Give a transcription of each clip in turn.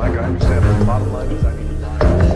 Mike, I understand, but the bottom line is I need to lie.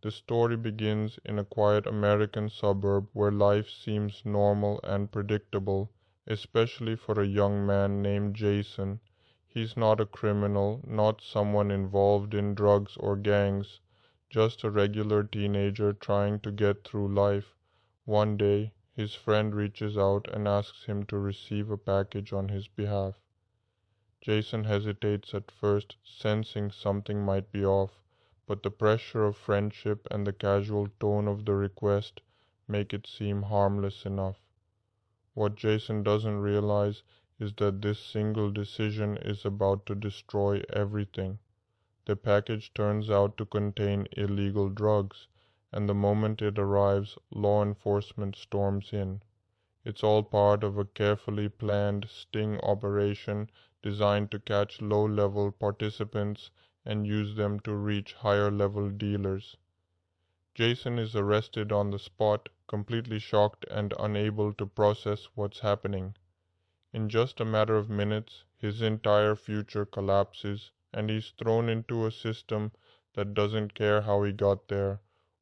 The story begins in a quiet American suburb where life seems normal and predictable, especially for a young man named Jason. He's not a criminal, not someone involved in drugs or gangs, just a regular teenager trying to get through life. One day, his friend reaches out and asks him to receive a package on his behalf. Jason hesitates at first, sensing something might be off, but the pressure of friendship and the casual tone of the request make it seem harmless enough. What Jason doesn't realize is that this single decision is about to destroy everything. The package turns out to contain illegal drugs, and the moment it arrives, law enforcement storms in. It's all part of a carefully planned sting operation designed to catch low-level participants and use them to reach higher-level dealers. Jason is arrested on the spot, completely shocked and unable to process what's happening. In just a matter of minutes, his entire future collapses, and he's thrown into a system that doesn't care how he got there,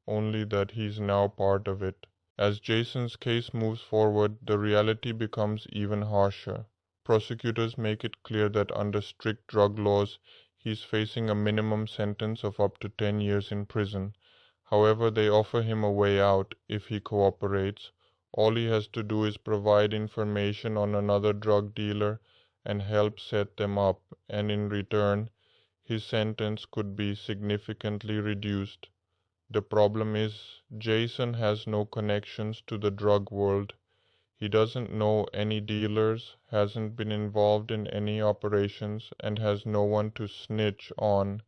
only that he's now part of it. As Jason's case moves forward, the reality becomes even harsher. Prosecutors make it clear that under strict drug laws, he's facing a minimum sentence of up to 10 years in prison. However, they offer him a way out if he cooperates. All he has to do is provide information on another drug dealer and help set them up, and in return, his sentence could be significantly reduced. The problem is, Jason has no connections to the drug world. He doesn't know any dealers, hasn't been involved in any operations, and has no one to snitch on.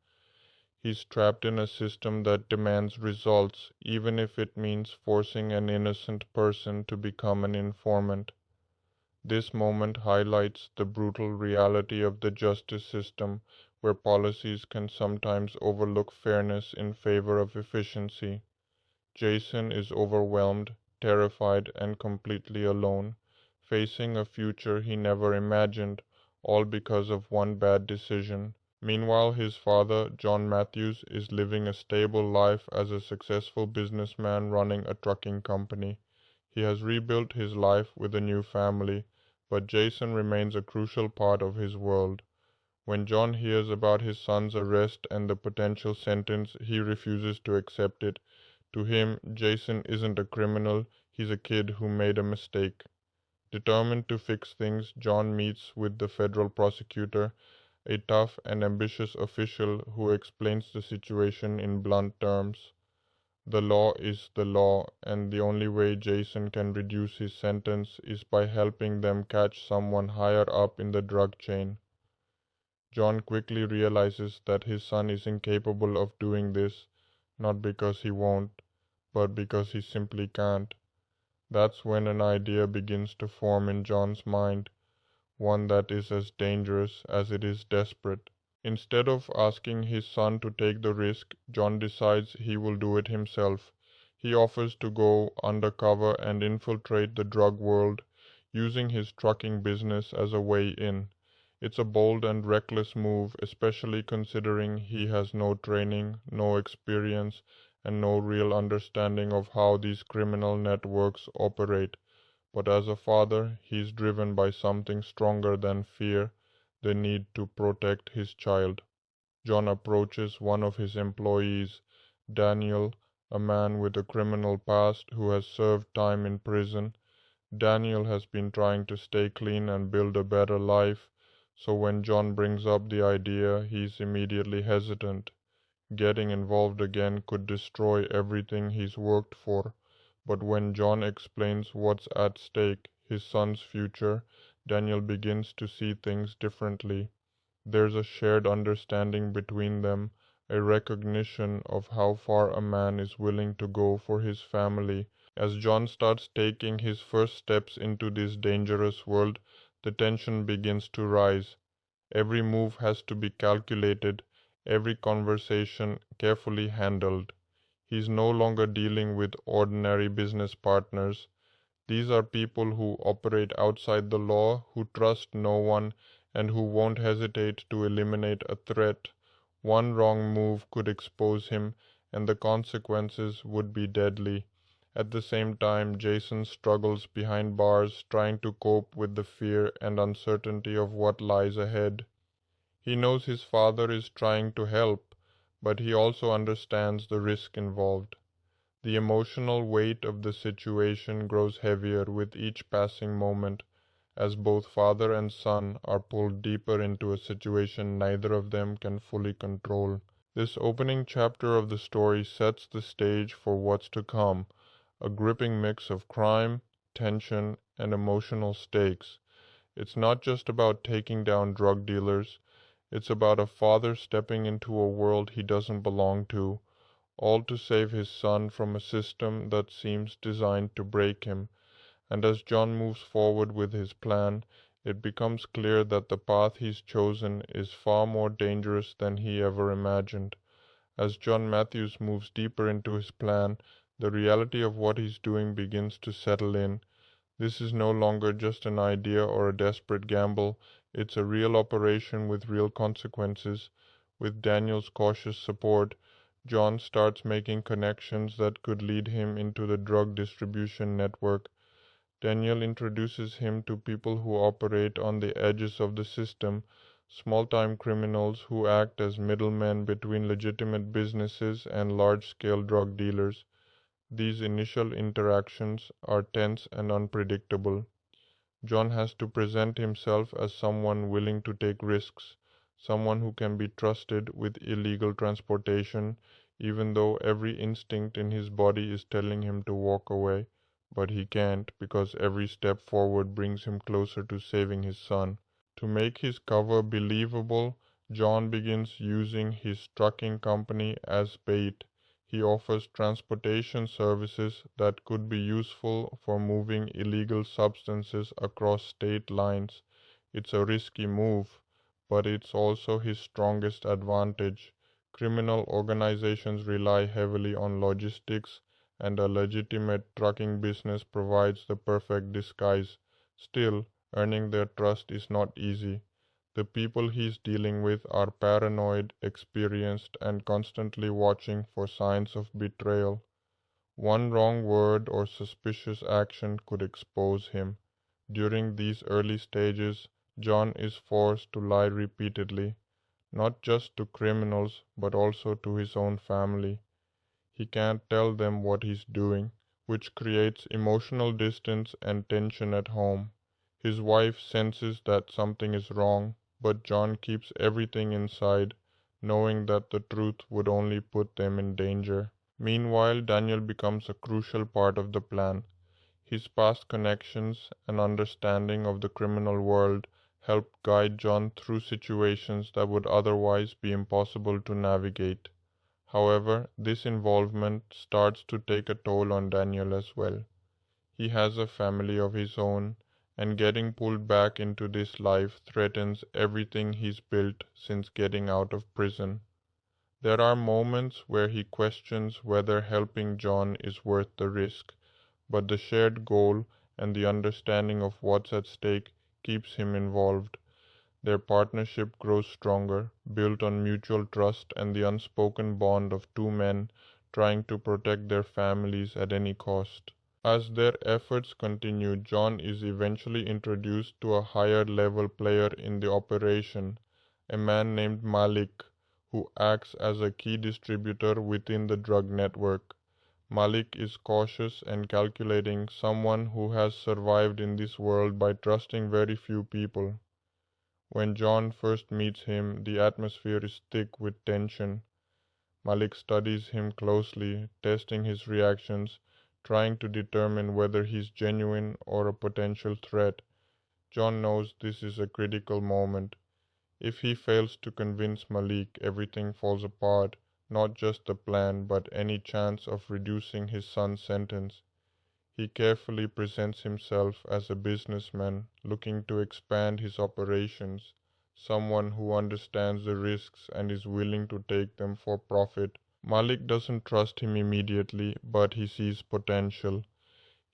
He's trapped in a system that demands results, even if it means forcing an innocent person to become an informant. This moment highlights the brutal reality of the justice system, where policies can sometimes overlook fairness in favor of efficiency. Jason is overwhelmed, terrified, and completely alone, facing a future he never imagined, all because of one bad decision. Meanwhile, his father, John Matthews, is living a stable life as a successful businessman running a trucking company. He has rebuilt his life with a new family, but Jason remains a crucial part of his world. When John hears about his son's arrest and the potential sentence, he refuses to accept it. To him, Jason isn't a criminal, he's a kid who made a mistake. Determined to fix things, John meets with the federal prosecutor, a tough and ambitious official who explains the situation in blunt terms. The law is the law, and the only way Jason can reduce his sentence is by helping them catch someone higher up in the drug chain. Jon quickly realizes that his son is incapable of doing this, not because he won't, but because he simply can't. That's when an idea begins to form in Jon's mind, one that is as dangerous as it is desperate. Instead of asking his son to take the risk, Jon decides he will do it himself. He offers to go undercover and infiltrate the drug world, using his trucking business as a way in. It's a bold and reckless move, especially considering he has no training, no experience, and no real understanding of how these criminal networks operate. But as a father, he's driven by something stronger than fear, the need to protect his child. Jon approaches one of his employees, Daniel, a man with a criminal past who has served time in prison. Daniel has been trying to stay clean and build a better life, so when Jon brings up the idea, he's immediately hesitant. Getting involved again could destroy everything he's worked for. But when Jon explains what's at stake, his son's future, Daniel begins to see things differently. There's a shared understanding between them, a recognition of how far a man is willing to go for his family. As Jon starts taking his first steps into this dangerous world, the tension begins to rise. Every move has to be calculated, every conversation carefully handled. He's no longer dealing with ordinary business partners. These are people who operate outside the law, who trust no one, and who won't hesitate to eliminate a threat. One wrong move could expose him, and the consequences would be deadly. At the same time, Jason struggles behind bars, trying to cope with the fear and uncertainty of what lies ahead. He knows his father is trying to help, but he also understands the risk involved. The emotional weight of the situation grows heavier with each passing moment, as both father and son are pulled deeper into a situation neither of them can fully control. This opening chapter of the story sets the stage for what's to come, a gripping mix of crime, tension, and emotional stakes. It's not just about taking down drug dealers, it's about a father stepping into a world he doesn't belong to, all to save his son from a system that seems designed to break him. And as Jon moves forward with his plan, it becomes clear that the path he's chosen is far more dangerous than he ever imagined. As John Matthews moves deeper into his plan, the reality of what he's doing begins to settle in. This is no longer just an idea or a desperate gamble, it's a real operation with real consequences. With Daniel's cautious support, Jon starts making connections that could lead him into the drug distribution network. Daniel introduces him to people who operate on the edges of the system, small-time criminals who act as middlemen between legitimate businesses and large-scale drug dealers. These initial interactions are tense and unpredictable. Jon has to present himself as someone willing to take risks, someone who can be trusted with illegal transportation, even though every instinct in his body is telling him to walk away, but he can't because every step forward brings him closer to saving his son. To make his cover believable, Jon begins using his trucking company as bait. He offers transportation services that could be useful for moving illegal substances across state lines. It's a risky move, but it's also his strongest advantage. Criminal organizations rely heavily on logistics, and a legitimate trucking business provides the perfect disguise. Still, earning their trust is not easy. The people he's dealing with are paranoid, experienced, and constantly watching for signs of betrayal. One wrong word or suspicious action could expose him. During these early stages, Jon is forced to lie repeatedly, not just to criminals but also to his own family. He can't tell them what he's doing, which creates emotional distance and tension at home. His wife senses that something is wrong, but Jon keeps everything inside, knowing that the truth would only put them in danger. Meanwhile, Daniel becomes a crucial part of the plan. His past connections and understanding of the criminal world help guide Jon through situations that would otherwise be impossible to navigate. However, this involvement starts to take a toll on Daniel as well. He has a family of his own, and getting pulled back into this life threatens everything he's built since getting out of prison. There are moments where he questions whether helping Jon is worth the risk, but the shared goal and the understanding of what's at stake keeps him involved. Their partnership grows stronger, built on mutual trust and the unspoken bond of two men trying to protect their families at any cost. As their efforts continue, Jon is eventually introduced to a higher level player in the operation, a man named Malik, who acts as a key distributor within the drug network. Malik is cautious and calculating, someone who has survived in this world by trusting very few people. When Jon first meets him, the atmosphere is thick with tension. Malik studies him closely, testing his reactions, trying to determine whether he's genuine or a potential threat. Jon knows this is a critical moment. If he fails to convince Malik, everything falls apart, not just the plan, but any chance of reducing his son's sentence. He carefully presents himself as a businessman looking to expand his operations, someone who understands the risks and is willing to take them for profit. Malik doesn't trust him immediately, but he sees potential.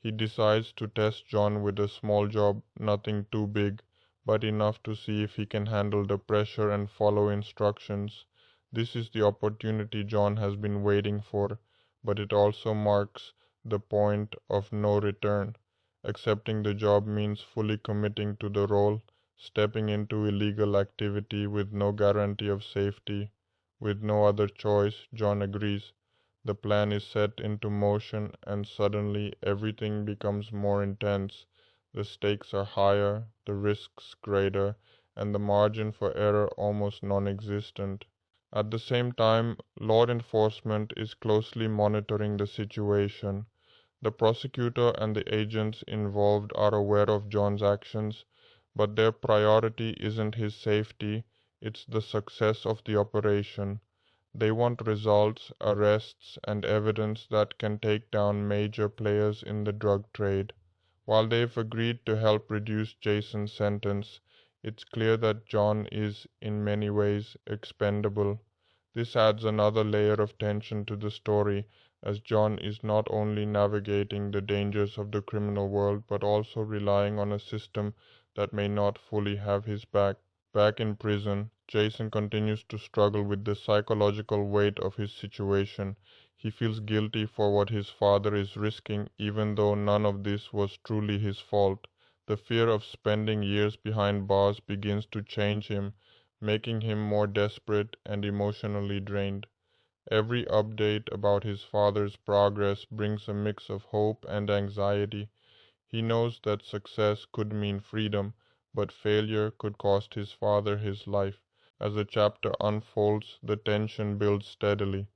He decides to test Jon with a small job, nothing too big, but enough to see if he can handle the pressure and follow instructions. This is the opportunity Jon has been waiting for, but it also marks the point of no return. Accepting the job means fully committing to the role, stepping into illegal activity with no guarantee of safety. With no other choice, Jon agrees. The plan is set into motion, and suddenly everything becomes more intense. The stakes are higher, the risks greater, and the margin for error almost non-existent. At the same time, law enforcement is closely monitoring the situation. The prosecutor and the agents involved are aware of Jon's actions, but their priority isn't his safety, it's the success of the operation. They want results, arrests, and evidence that can take down major players in the drug trade. While they've agreed to help reduce Jason's sentence, it's clear that Jon is, in many ways, expendable. This adds another layer of tension to the story, as Jon is not only navigating the dangers of the criminal world but also relying on a system that may not fully have his back. Back in prison, Jason continues to struggle with the psychological weight of his situation. He feels guilty for what his father is risking, even though none of this was truly his fault. The fear of spending years behind bars begins to change him, making him more desperate and emotionally drained. Every update about his father's progress brings a mix of hope and anxiety. He knows that success could mean freedom, but failure could cost his father his life. As the chapter unfolds, the tension builds steadily.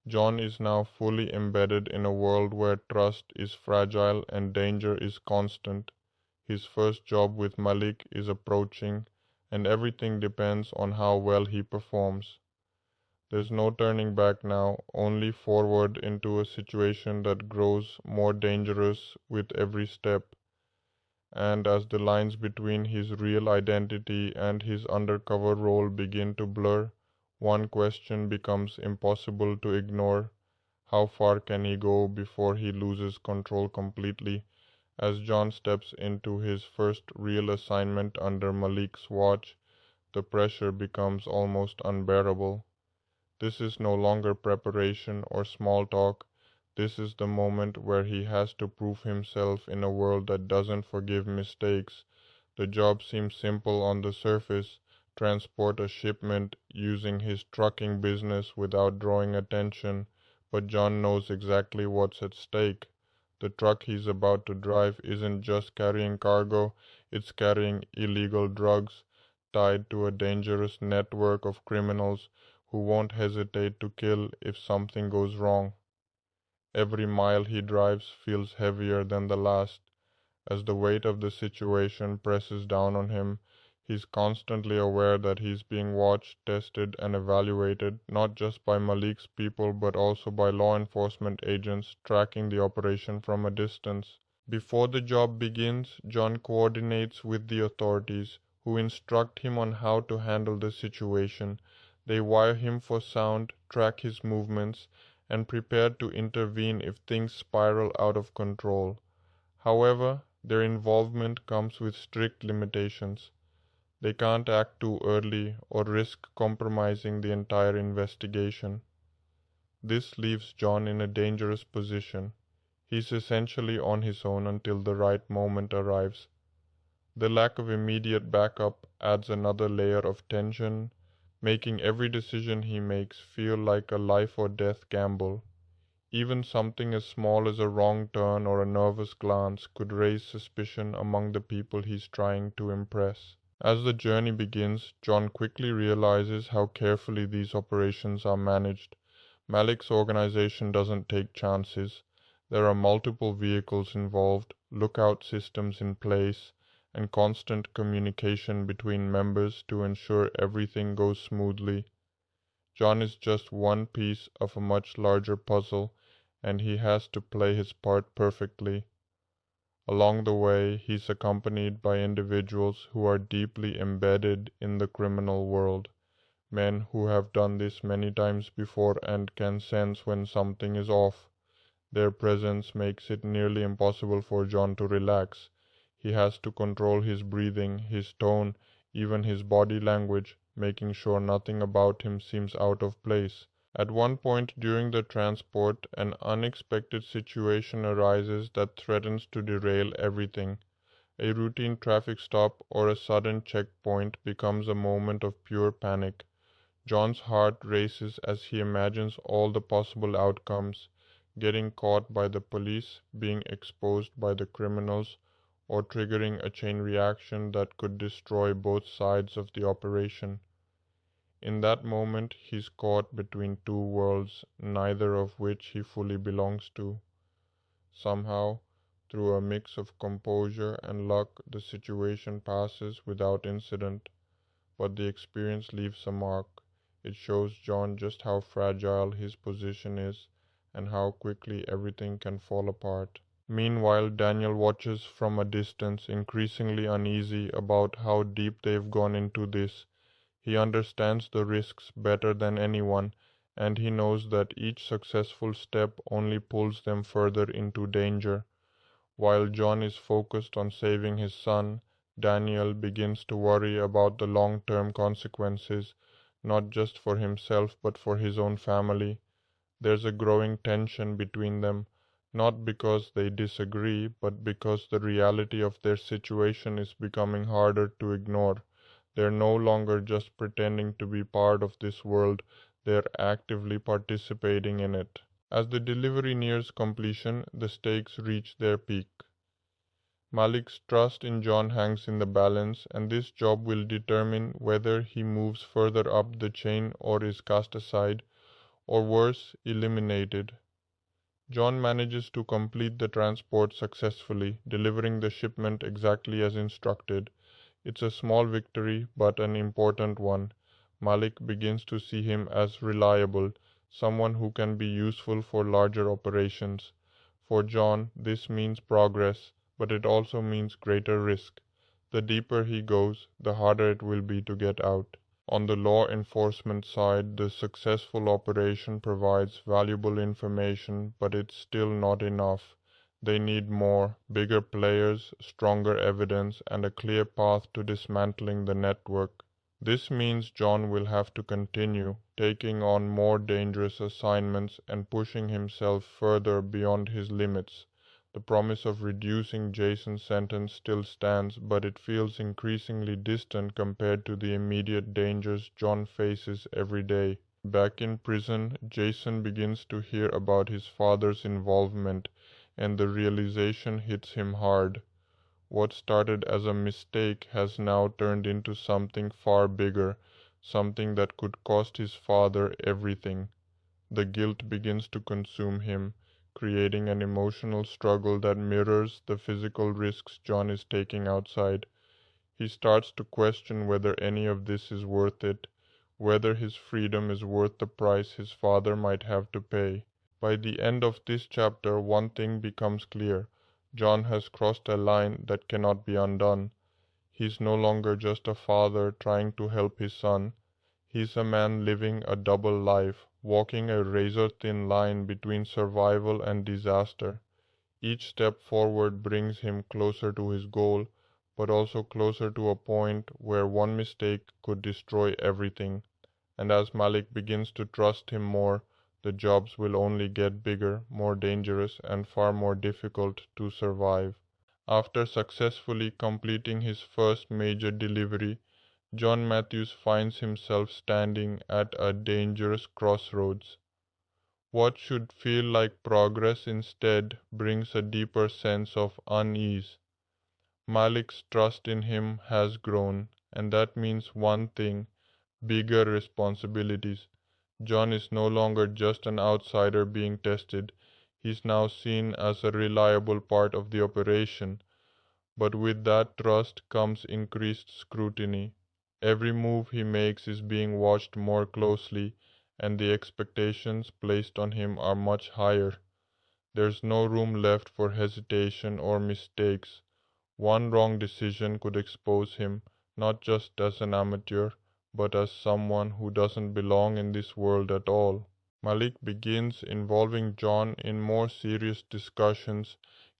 Jon is now fully embedded in a world where trust is fragile and danger is constant. His first job with Malik is approaching, and everything depends on how well he performs. There's no turning back now, only forward into a situation that grows more dangerous with every step. And as the lines between his real identity and his undercover role begin to blur, one question becomes impossible to ignore. How far can he go before he loses control completely? As Jon steps into his first real assignment under Malik's watch, the pressure becomes almost unbearable. This is no longer preparation or small talk. This is the moment where he has to prove himself in a world that doesn't forgive mistakes. The job seems simple on the surface: transport a shipment using his trucking business without drawing attention, but Jon knows exactly what's at stake. The truck he's about to drive isn't just carrying cargo, it's carrying illegal drugs tied to a dangerous network of criminals who won't hesitate to kill if something goes wrong. Every mile he drives feels heavier than the last. As the weight of the situation presses down on him, he's constantly aware that he's being watched, tested, and evaluated, not just by Malik's people but also by law enforcement agents tracking the operation from a distance. Before the job begins, Jon coordinates with the authorities, who instruct him on how to handle the situation. They wire him for sound, track his movements, and prepare to intervene if things spiral out of control. However, their involvement comes with strict limitations. They can't act too early or risk compromising the entire investigation. This leaves Jon in a dangerous position. He's essentially on his own until the right moment arrives. The lack of immediate backup adds another layer of tension, making every decision he makes feel like a life or death gamble. Even something as small as a wrong turn or a nervous glance could raise suspicion among the people he's trying to impress. As the journey begins, Jon quickly realizes how carefully these operations are managed. Malik's organization doesn't take chances. There are multiple vehicles involved, lookout systems in place, and constant communication between members to ensure everything goes smoothly. Jon is just one piece of a much larger puzzle, and he has to play his part perfectly. Along the way, he's accompanied by individuals who are deeply embedded in the criminal world, men who have done this many times before and can sense when something is off. Their presence makes it nearly impossible for Jon to relax. He has to control his breathing, his tone, even his body language, making sure nothing about him seems out of place. At one point during the transport, an unexpected situation arises that threatens to derail everything. A routine traffic stop or a sudden checkpoint becomes a moment of pure panic. Jon's heart races as he imagines all the possible outcomes: getting caught by the police, being exposed by the criminals, or triggering a chain reaction that could destroy both sides of the operation. In that moment, he's caught between two worlds, neither of which he fully belongs to. Somehow, through a mix of composure and luck, the situation passes without incident, but the experience leaves a mark. It shows Jon just how fragile his position is and how quickly everything can fall apart. Meanwhile, Daniel watches from a distance, increasingly uneasy about how deep they've gone into this. He understands the risks better than anyone, and he knows that each successful step only pulls them further into danger. While Jon is focused on saving his son, Daniel begins to worry about the long-term consequences, not just for himself but for his own family. There's a growing tension between them, not because they disagree, but because the reality of their situation is becoming harder to ignore. They're no longer just pretending to be part of this world, they're actively participating in it. As the delivery nears completion, the stakes reach their peak. Malik's trust in Jon hangs in the balance, and this job will determine whether he moves further up the chain or is cast aside, or worse, eliminated. Jon manages to complete the transport successfully, delivering the shipment exactly as instructed. It's a small victory, but an important one. Malik begins to see him as reliable, someone who can be useful for larger operations. For Jon, this means progress, but it also means greater risk. The deeper he goes, the harder it will be to get out. On the law enforcement side, the successful operation provides valuable information, but it's still not enough. They need more, bigger players, stronger evidence, and a clear path to dismantling the network. This means Jon will have to continue, taking on more dangerous assignments and pushing himself further beyond his limits. The promise of reducing Jason's sentence still stands, but it feels increasingly distant compared to the immediate dangers Jon faces every day. Back in prison, Jason begins to hear about his father's involvement, and the realization hits him hard. What started as a mistake has now turned into something far bigger, something that could cost his father everything. The guilt begins to consume him, creating an emotional struggle that mirrors the physical risks Jon is taking outside. He starts to question whether any of this is worth it, whether his freedom is worth the price his father might have to pay. By the end of this chapter, one thing becomes clear. Jon has crossed a line that cannot be undone. He's no longer just a father trying to help his son. He's a man living a double life, walking a razor-thin line between survival and disaster. Each step forward brings him closer to his goal, but also closer to a point where one mistake could destroy everything. And as Malik begins to trust him more, the jobs will only get bigger, more dangerous, and far more difficult to survive. After successfully completing his first major delivery, John Matthews finds himself standing at a dangerous crossroads. What should feel like progress instead brings a deeper sense of unease. Malik's trust in him has grown, and that means one thing: bigger responsibilities. John is no longer just an outsider being tested. He's now seen as a reliable part of the operation. But with that trust comes increased scrutiny. Every move he makes is being watched more closely, and the expectations placed on him are much higher. There's no room left for hesitation or mistakes. One wrong decision could expose him, not just as an amateur, but as someone who doesn't belong in this world at all. Malik begins involving John in more serious discussions,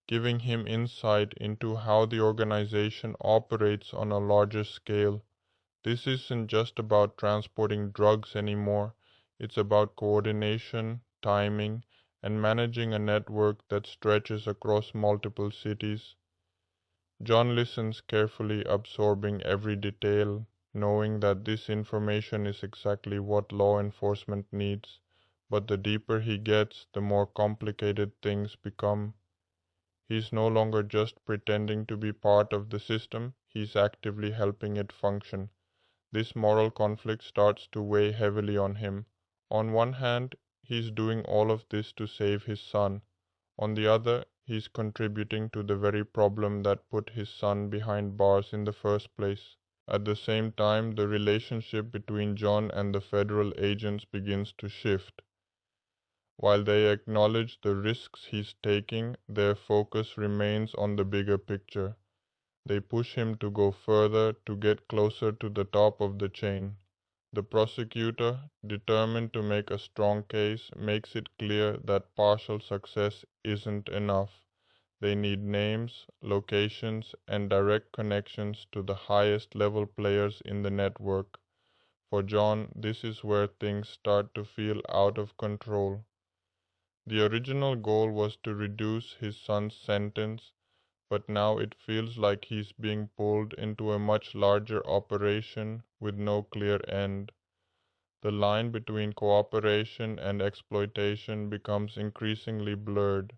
giving him insight into how the organization operates on a larger scale. This isn't just about transporting drugs anymore, it's about coordination, timing, and managing a network that stretches across multiple cities. John listens carefully, absorbing every detail, knowing that this information is exactly what law enforcement needs. But the deeper he gets, the more complicated things become. He's no longer just pretending to be part of the system, he's actively helping it function. This moral conflict starts to weigh heavily on him. On one hand, he's doing all of this to save his son. On the other, he's contributing to the very problem that put his son behind bars in the first place. At the same time, the relationship between John and the federal agents begins to shift. While they acknowledge the risks he's taking, their focus remains on the bigger picture. They push him to go further, to get closer to the top of the chain. The prosecutor, determined to make a strong case, makes it clear that partial success isn't enough. They need names, locations, and direct connections to the highest level players in the network. For John, this is where things start to feel out of control. The original goal was to reduce his son's sentence, but now it feels like he's being pulled into a much larger operation with no clear end. The line between cooperation and exploitation becomes increasingly blurred.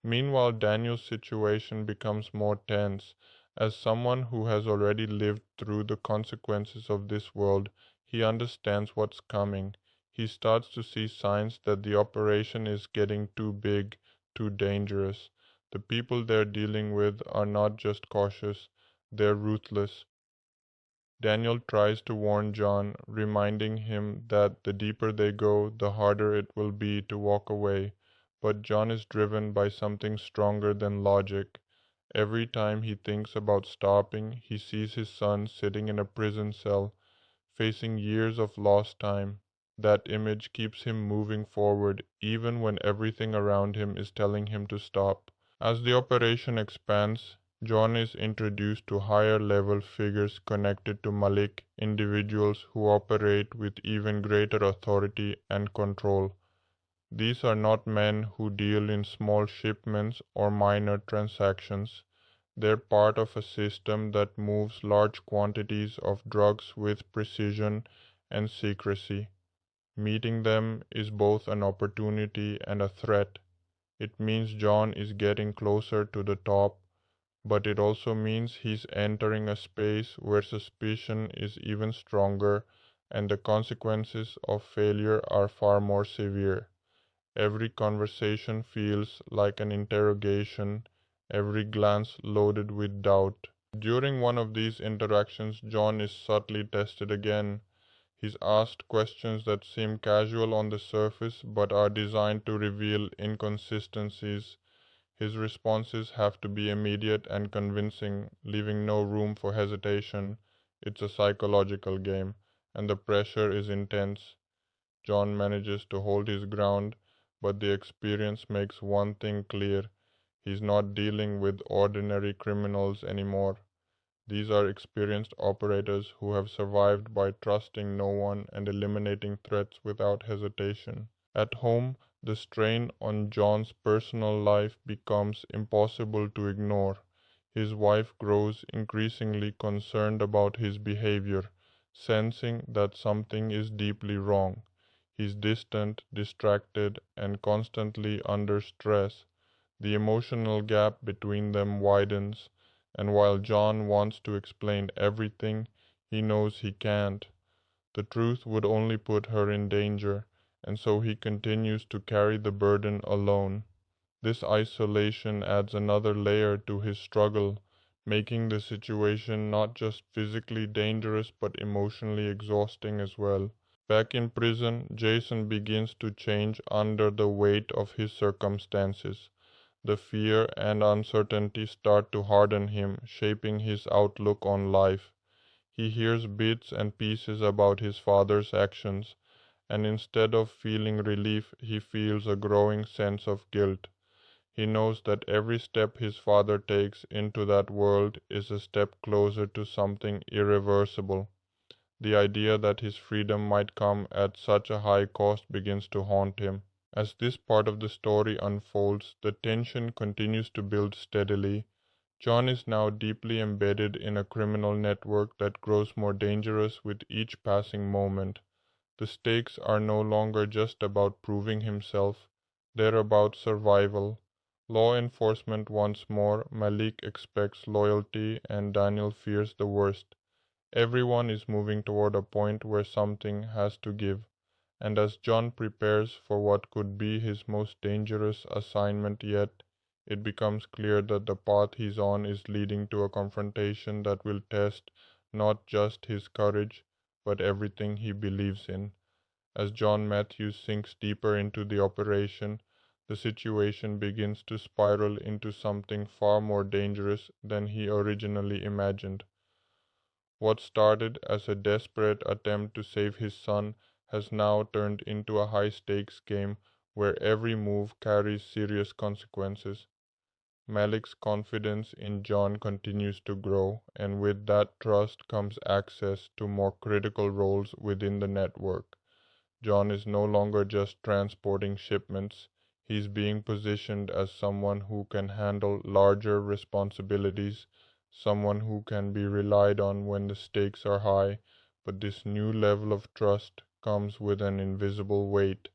Meanwhile, Daniel's situation becomes more tense. As someone who has already lived through the consequences of this world, he understands what's coming. He starts to see signs that the operation is getting too big, too dangerous. The people they're dealing with are not just cautious, they're ruthless. Daniel tries to warn John, reminding him that the deeper they go, the harder it will be to walk away. But John is driven by something stronger than logic. Every time he thinks about stopping, he sees his son sitting in a prison cell, facing years of lost time. That image keeps him moving forward, even when everything around him is telling him to stop. As the operation expands, John is introduced to higher level figures connected to Malik, individuals who operate with even greater authority and control. These are not men who deal in small shipments or minor transactions. They're part of a system that moves large quantities of drugs with precision and secrecy. Meeting them is both an opportunity and a threat. It means John is getting closer to the top, but it also means he's entering a space where suspicion is even stronger and the consequences of failure are far more severe. Every conversation feels like an interrogation, every glance loaded with doubt. During one of these interactions, Jon is subtly tested again. He's asked questions that seem casual on the surface but are designed to reveal inconsistencies. His responses have to be immediate and convincing, leaving no room for hesitation. It's a psychological game, and the pressure is intense. Jon manages to hold his ground, but the experience makes one thing clear. He's not dealing with ordinary criminals anymore. These are experienced operators who have survived by trusting no one and eliminating threats without hesitation. At home, the strain on Jon's personal life becomes impossible to ignore. His wife grows increasingly concerned about his behavior, sensing that something is deeply wrong. He's distant, distracted, and constantly under stress. The emotional gap between them widens, and while Jon wants to explain everything, he knows he can't. The truth would only put her in danger, and so he continues to carry the burden alone. This isolation adds another layer to his struggle, making the situation not just physically dangerous but emotionally exhausting as well. Back in prison, Jason begins to change under the weight of his circumstances. The fear and uncertainty start to harden him, shaping his outlook on life. He hears bits and pieces about his father's actions, and instead of feeling relief, he feels a growing sense of guilt. He knows that every step his father takes into that world is a step closer to something irreversible. The idea that his freedom might come at such a high cost begins to haunt him. As this part of the story unfolds, the tension continues to build steadily. Jon is now deeply embedded in a criminal network that grows more dangerous with each passing moment. The stakes are no longer just about proving himself, they're about survival. Law enforcement wants more, Malik expects loyalty, and Daniel fears the worst. Everyone is moving toward a point where something has to give, and as Jon prepares for what could be his most dangerous assignment yet, it becomes clear that the path he's on is leading to a confrontation that will test not just his courage, but everything he believes in. As John Matthews sinks deeper into the operation, the situation begins to spiral into something far more dangerous than he originally imagined. What started as a desperate attempt to save his son has now turned into a high-stakes game where every move carries serious consequences. Malik's confidence in Jon continues to grow, and with that trust comes access to more critical roles within the network. Jon is no longer just transporting shipments, he's being positioned as someone who can handle larger responsibilities, someone who can be relied on when the stakes are high, but this new level of trust comes with an invisible weight,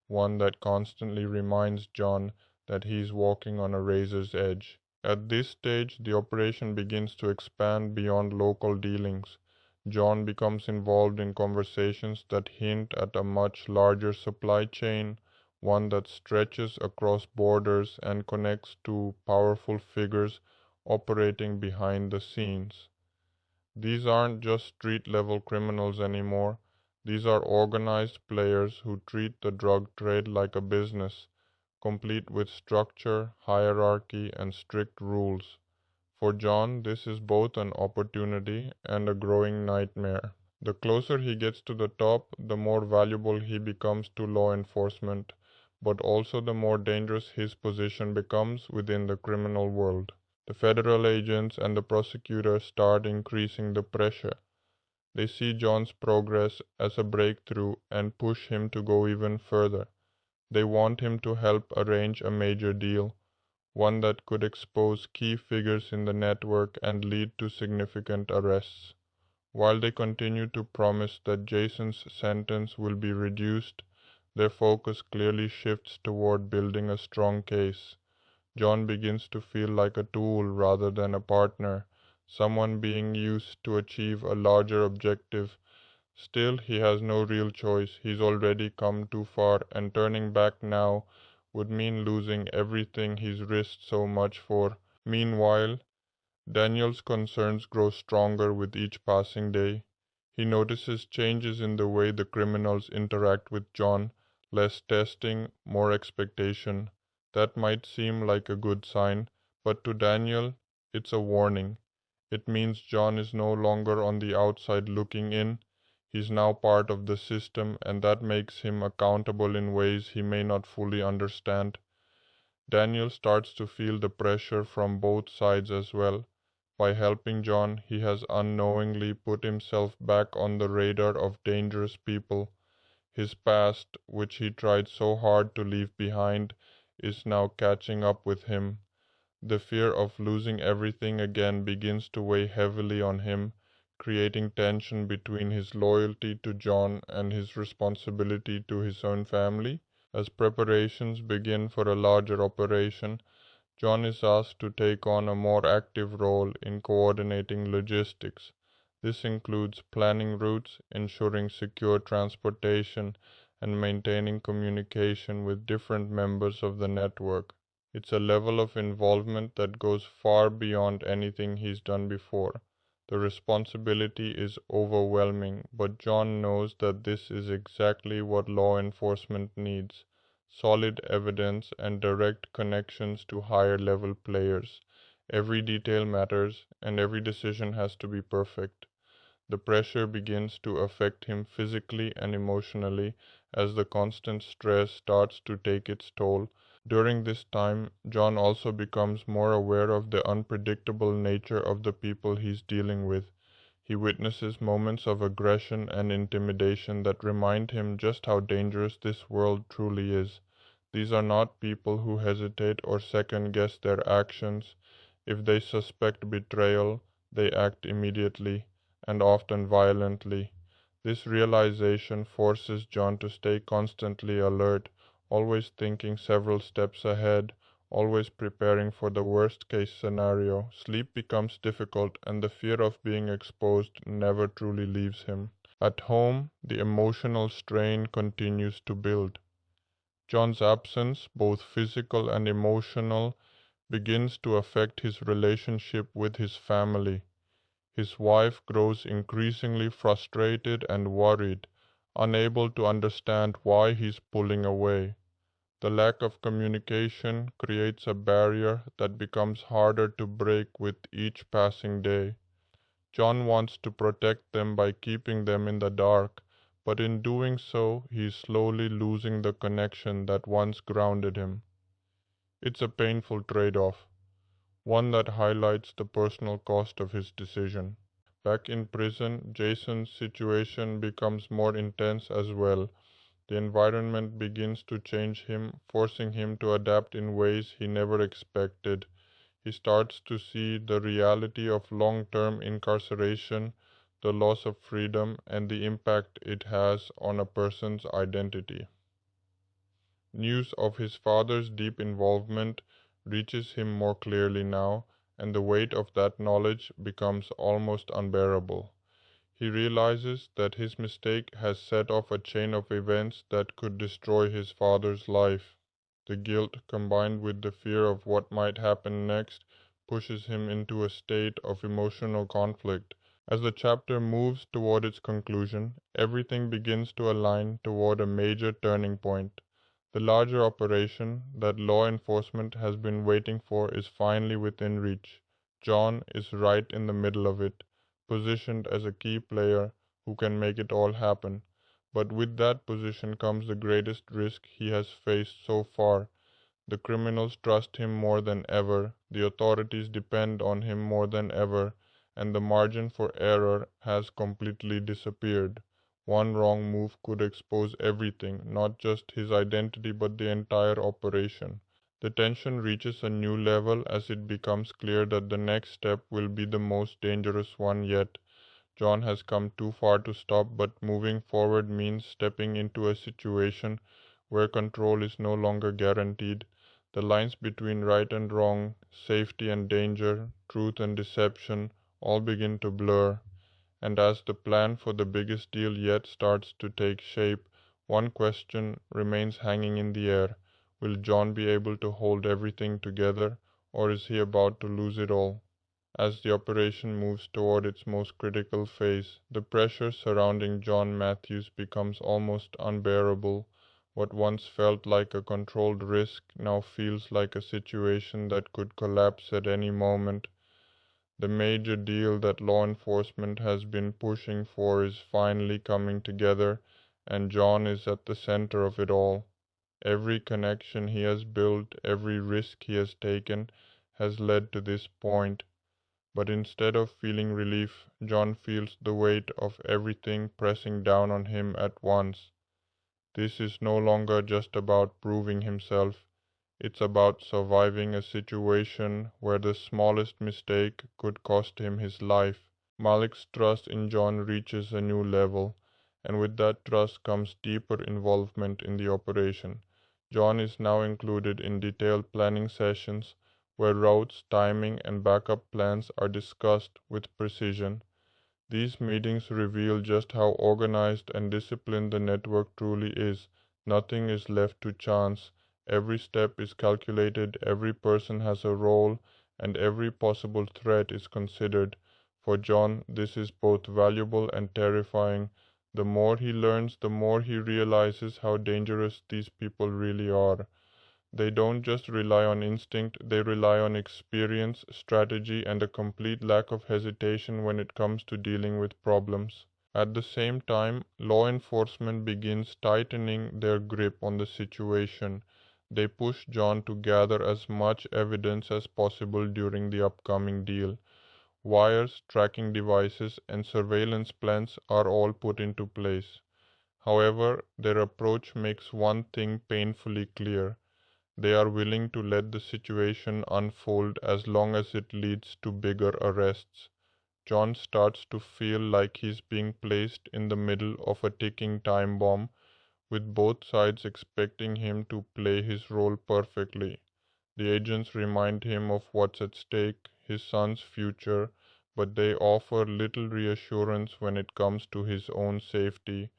one that constantly reminds Jon that he's walking on a razor's edge. At this stage, the operation begins to expand beyond local dealings. Jon becomes involved in conversations that hint at a much larger supply chain, one that stretches across borders and connects to powerful figures operating behind the scenes. These aren't just street-level criminals anymore. These are organized players who treat the drug trade like a business, complete with structure, hierarchy, and strict rules. For Jon, this is both an opportunity and a growing nightmare. The closer he gets to the top, the more valuable he becomes to law enforcement, but also the more dangerous his position becomes within the criminal world. The federal agents and the prosecutor start increasing the pressure. They see Jon's progress as a breakthrough and push him to go even further. They want him to help arrange a major deal, one that could expose key figures in the network and lead to significant arrests. While they continue to promise that Jason's sentence will be reduced, their focus clearly shifts toward building a strong case. Jon begins to feel like a tool rather than a partner, someone being used to achieve a larger objective. Still, he has no real choice. He's already come too far, and turning back now would mean losing everything he's risked so much for. Meanwhile, Daniel's concerns grow stronger with each passing day. He notices changes in the way the criminals interact with Jon, less testing, more expectation. That might seem like a good sign, but to Daniel, it's a warning. It means Jon is no longer on the outside looking in. He's now part of the system, and that makes him accountable in ways he may not fully understand. Daniel starts to feel the pressure from both sides as well. By helping Jon, he has unknowingly put himself back on the radar of dangerous people. His past, which he tried so hard to leave behind, is now catching up with him. The fear of losing everything again begins to weigh heavily on him, creating tension between his loyalty to Jon and his responsibility to his own family. As preparations begin for a larger operation, Jon is asked to take on a more active role in coordinating logistics. This includes planning routes, ensuring secure transportation, and maintaining communication with different members of the network. It's a level of involvement that goes far beyond anything he's done before. The responsibility is overwhelming, but Jon knows that this is exactly what law enforcement needs: solid evidence and direct connections to higher level players. Every detail matters, and every decision has to be perfect. The pressure begins to affect him physically and emotionally as the constant stress starts to take its toll. During this time, Jon also becomes more aware of the unpredictable nature of the people he's dealing with. He witnesses moments of aggression and intimidation that remind him just how dangerous this world truly is. These are not people who hesitate or second guess their actions. If they suspect betrayal, they act immediately, and often violently. This realization forces Jon to stay constantly alert, always thinking several steps ahead, always preparing for the worst case scenario. Sleep becomes difficult, and the fear of being exposed never truly leaves him. At home, the emotional strain continues to build. Jon's absence, both physical and emotional, begins to affect his relationship with his family. His wife grows increasingly frustrated and worried, unable to understand why he's pulling away. The lack of communication creates a barrier that becomes harder to break with each passing day. Jon wants to protect them by keeping them in the dark, but in doing so, he is slowly losing the connection that once grounded him. It's a painful trade-off, one that highlights the personal cost of his decision. Back in prison, Jason's situation becomes more intense as well. The environment begins to change him, forcing him to adapt in ways he never expected. He starts to see the reality of long-term incarceration, the loss of freedom, and the impact it has on a person's identity. News of his father's deep involvement reaches him more clearly now, and the weight of that knowledge becomes almost unbearable. He realizes that his mistake has set off a chain of events that could destroy his father's life. The guilt, combined with the fear of what might happen next, pushes him into a state of emotional conflict. As the chapter moves toward its conclusion, everything begins to align toward a major turning point. The larger operation that law enforcement has been waiting for is finally within reach. Jon is right in the middle of it, positioned as a key player who can make it all happen. But with that position comes the greatest risk he has faced so far. The criminals trust him more than ever, the authorities depend on him more than ever, and the margin for error has completely disappeared. One wrong move could expose everything, not just his identity but the entire operation. The tension reaches a new level as it becomes clear that the next step will be the most dangerous one yet. Jon has come too far to stop, but moving forward means stepping into a situation where control is no longer guaranteed. The lines between right and wrong, safety and danger, truth and deception all begin to blur, And as the plan for the biggest deal yet starts to take shape, one question remains hanging in the air. Will Jon be able to hold everything together, or is he about to lose it all? As the operation moves toward its most critical phase, the pressure surrounding John Matthews becomes almost unbearable. What once felt like a controlled risk now feels like a situation that could collapse at any moment. The major deal that law enforcement has been pushing for is finally coming together, and Jon is at the center of it all. Every connection he has built, every risk he has taken, has led to this point. But instead of feeling relief, Jon feels the weight of everything pressing down on him at once. This is no longer just about proving himself. It's about surviving a situation where the smallest mistake could cost him his life. Malik's trust in Jon reaches a new level, and with that trust comes deeper involvement in the operation. Jon is now included in detailed planning sessions where routes, timing, and backup plans are discussed with precision. These meetings reveal just how organized and disciplined the network truly is. Nothing is left to chance. Every step is calculated, every person has a role, and every possible threat is considered. For Jon, this is both valuable and terrifying. The more he learns, the more he realizes how dangerous these people really are. They don't just rely on instinct, they rely on experience, strategy, and a complete lack of hesitation when it comes to dealing with problems. At the same time, law enforcement begins tightening their grip on the situation. They push Jon to gather as much evidence as possible during the upcoming deal. Wires, tracking devices, and surveillance plans are all put into place. However, their approach makes one thing painfully clear. They are willing to let the situation unfold as long as it leads to bigger arrests. Jon starts to feel like he's being placed in the middle of a ticking time bomb, with both sides expecting him to play his role perfectly. The agents remind him of what's at stake, his son's future, but they offer little reassurance when it comes to his own safety.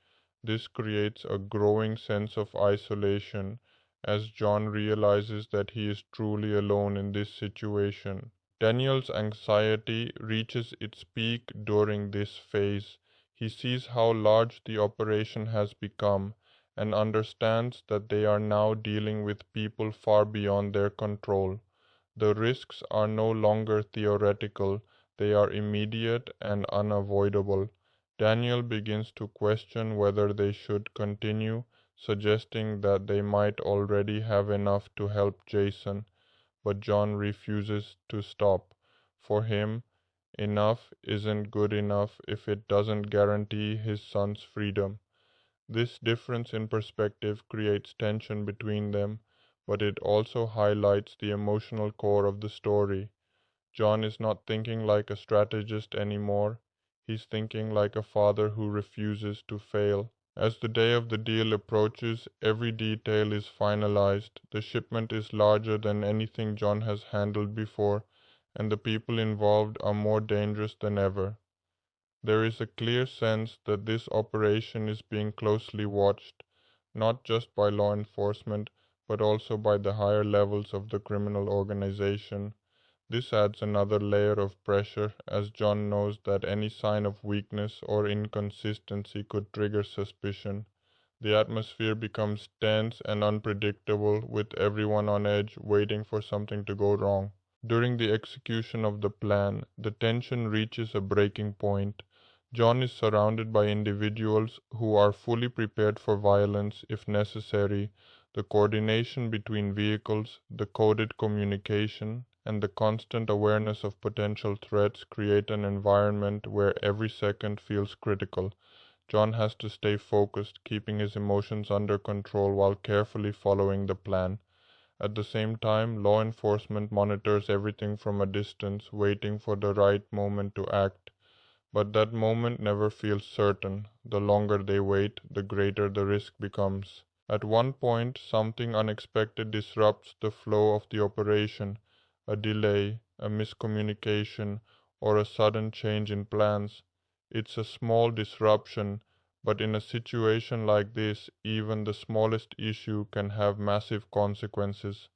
This creates a growing sense of isolation as Jon realizes that he is truly alone in this situation. Daniel's anxiety reaches its peak during this phase. He sees how large the operation has become and understands that they are now dealing with people far beyond their control. The risks are no longer theoretical, they are immediate and unavoidable. Daniel begins to question whether they should continue, suggesting that they might already have enough to help Jason, but Jon refuses to stop. For him, enough isn't good enough if it doesn't guarantee his son's freedom. This difference in perspective creates tension between them, but it also highlights the emotional core of the story. Jon is not thinking like a strategist anymore. He's thinking like a father who refuses to fail. As the day of the deal approaches, every detail is finalized. The shipment is larger than anything Jon has handled before, and the people involved are more dangerous than ever. There is a clear sense that this operation is being closely watched, not just by law enforcement, but also by the higher levels of the criminal organization. This adds another layer of pressure, as Jon knows that any sign of weakness or inconsistency could trigger suspicion. The atmosphere becomes tense and unpredictable, with everyone on edge, waiting for something to go wrong. During the execution of the plan, the tension reaches a breaking point. Jon is surrounded by individuals who are fully prepared for violence if necessary. The coordination between vehicles, the coded communication, and the constant awareness of potential threats create an environment where every second feels critical. Jon has to stay focused, keeping his emotions under control while carefully following the plan. At the same time, law enforcement monitors everything from a distance, waiting for the right moment to act. But that moment never feels certain. The longer they wait, the greater the risk becomes. At one point, something unexpected disrupts the flow of the operation. A delay, a miscommunication, or a sudden change in plans. It's a small disruption, but in a situation like this, even the smallest issue can have massive consequences.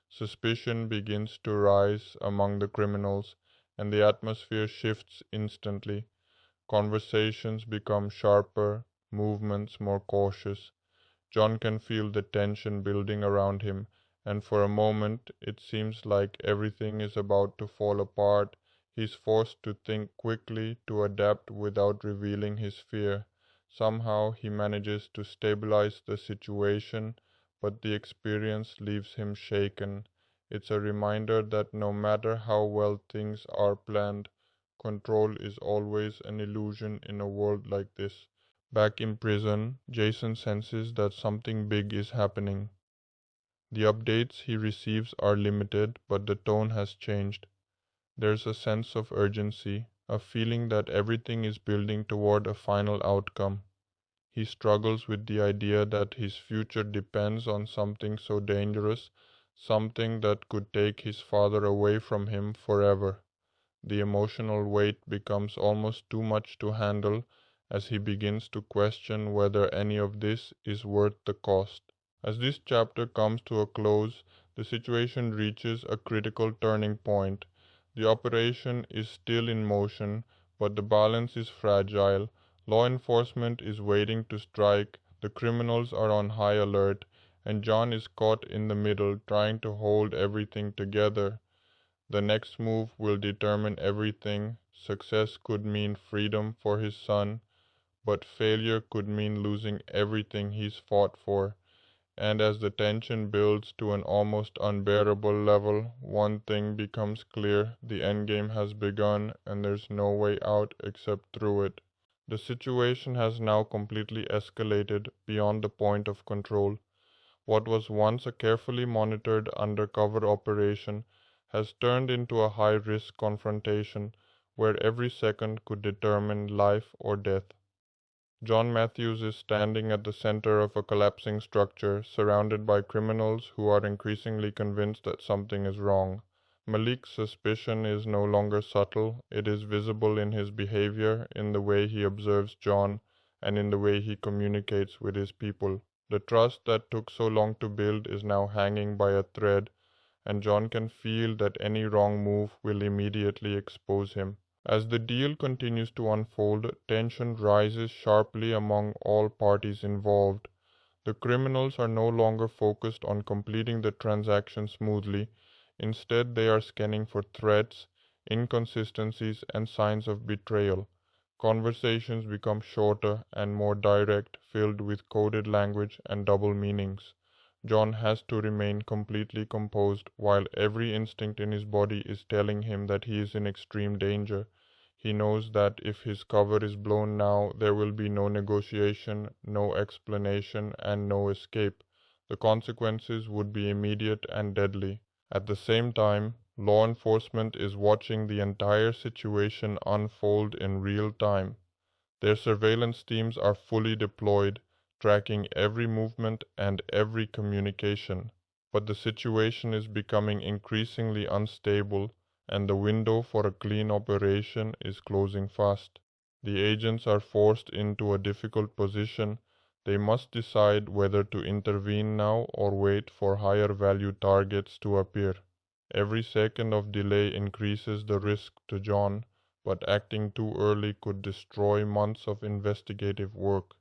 Suspicion begins to rise among the criminals, and the atmosphere shifts instantly. Conversations become sharper, movements more cautious. Jon can feel the tension building around him, and for a moment it seems like everything is about to fall apart. He's forced to think quickly, to adapt without revealing his fear. Somehow he manages to stabilize the situation, but the experience leaves him shaken. It's a reminder that no matter how well things are planned, control is always an illusion in a world like this. Back in prison, Jason senses that something big is happening. The updates he receives are limited, but the tone has changed. There's a sense of urgency, a feeling that everything is building toward a final outcome. He struggles with the idea that his future depends on something so dangerous, something that could take his father away from him forever. The emotional weight becomes almost too much to handle as he begins to question whether any of this is worth the cost. As this chapter comes to a close, the situation reaches a critical turning point. The operation is still in motion, but the balance is fragile. Law enforcement is waiting to strike, the criminals are on high alert, and Jon is caught in the middle trying to hold everything together. The next move will determine everything. Success could mean freedom for his son, but failure could mean losing everything he's fought for. And as the tension builds to an almost unbearable level, one thing becomes clear: the endgame has begun, and there's no way out except through it. The situation has now completely escalated beyond the point of control. What was once a carefully monitored undercover operation has turned into a high-risk confrontation where every second could determine life or death. John Matthews is standing at the center of a collapsing structure, surrounded by criminals who are increasingly convinced that something is wrong. Malik's suspicion is no longer subtle, it is visible in his behavior, in the way he observes John, and in the way he communicates with his people. The trust that took so long to build is now hanging by a thread, and John can feel that any wrong move will immediately expose him. As the deal continues to unfold, tension rises sharply among all parties involved. The criminals are no longer focused on completing the transaction smoothly. Instead, they are scanning for threats, inconsistencies, and signs of betrayal. Conversations become shorter and more direct, filled with coded language and double meanings. John has to remain completely composed while every instinct in his body is telling him that he is in extreme danger. He knows that if his cover is blown now, there will be no negotiation, no explanation, and no escape. The consequences would be immediate and deadly. At the same time, law enforcement is watching the entire situation unfold in real time. Their surveillance teams are fully deployed, tracking every movement and every communication. But the situation is becoming increasingly unstable, and the window for a clean operation is closing fast. The agents are forced into a difficult position. They must decide whether to intervene now or wait for higher value targets to appear. Every second of delay increases the risk to John, but acting too early could destroy months of investigative work.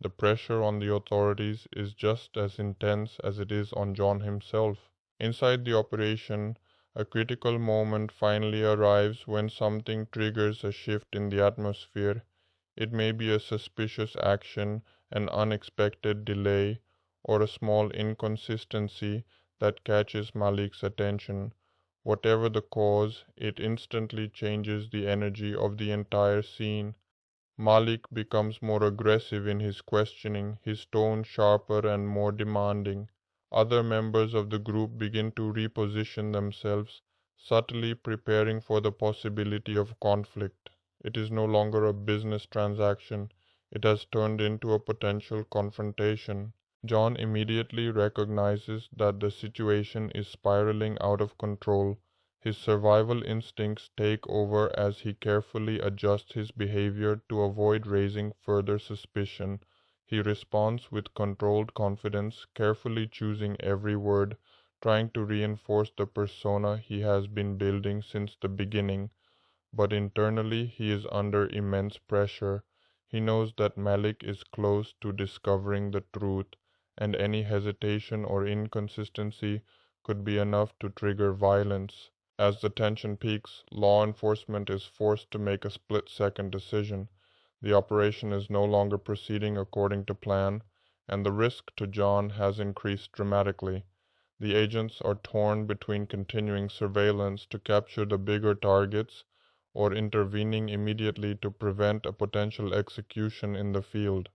The pressure on the authorities is just as intense as it is on John himself. Inside the operation, a critical moment finally arrives when something triggers a shift in the atmosphere. It may be a suspicious action, an unexpected delay, or a small inconsistency that catches Malik's attention. Whatever the cause, it instantly changes the energy of the entire scene. Malik becomes more aggressive in his questioning, his tone sharper and more demanding. Other members of the group begin to reposition themselves, subtly preparing for the possibility of conflict. It is no longer a business transaction, it has turned into a potential confrontation. John immediately recognizes that the situation is spiraling out of control. His survival instincts take over as he carefully adjusts his behavior to avoid raising further suspicion. He responds with controlled confidence, carefully choosing every word, trying to reinforce the persona he has been building since the beginning. But internally he is under immense pressure. He knows that Malik is close to discovering the truth, and any hesitation or inconsistency could be enough to trigger violence. As the tension peaks, law enforcement is forced to make a split-second decision. The operation is no longer proceeding according to plan, and the risk to Jon has increased dramatically. The agents are torn between continuing surveillance to capture the bigger targets or intervening immediately to prevent a potential execution in the field.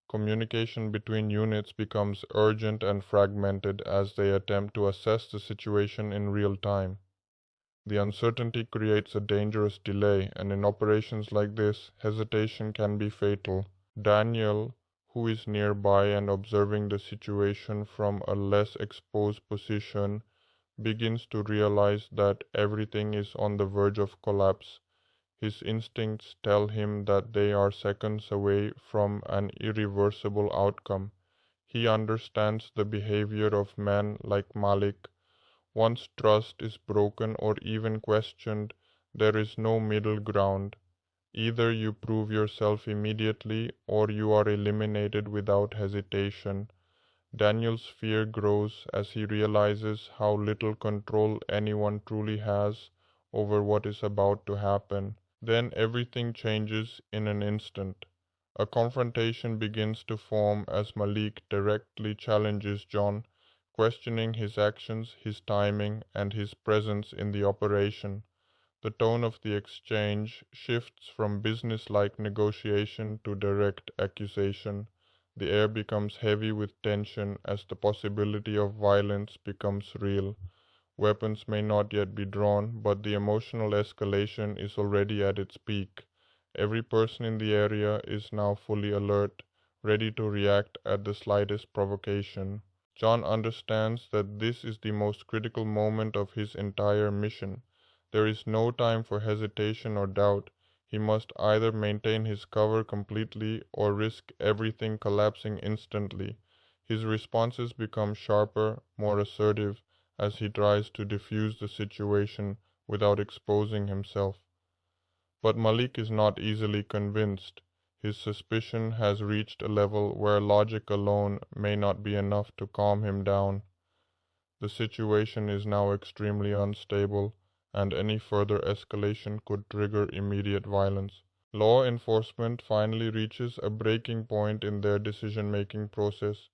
Communication between units becomes urgent and fragmented as they attempt to assess the situation in real time. The uncertainty creates a dangerous delay, and in operations like this, hesitation can be fatal. Daniel, who is nearby and observing the situation from a less exposed position, begins to realize that everything is on the verge of collapse. His instincts tell him that they are seconds away from an irreversible outcome. He understands the behavior of men like Malik. Once trust is broken or even questioned, there is no middle ground. Either you prove yourself immediately or you are eliminated without hesitation. Daniel's fear grows as he realizes how little control anyone truly has over what is about to happen. Then everything changes in an instant. A confrontation begins to form as Malik directly challenges Jon, questioning his actions, his timing, and his presence in the operation. The tone of the exchange shifts from business-like negotiation to direct accusation. The air becomes heavy with tension as the possibility of violence becomes real. Weapons may not yet be drawn, but the emotional escalation is already at its peak. Every person in the area is now fully alert, ready to react at the slightest provocation. Jon understands that this is the most critical moment of his entire mission. There is no time for hesitation or doubt. He must either maintain his cover completely or risk everything collapsing instantly. His responses become sharper, more assertive, as he tries to defuse the situation without exposing himself. But Malik is not easily convinced. His suspicion has reached a level where logic alone may not be enough to calm him down. The situation is now extremely unstable, and any further escalation could trigger immediate violence. Law enforcement finally reaches a breaking point in their decision-making process.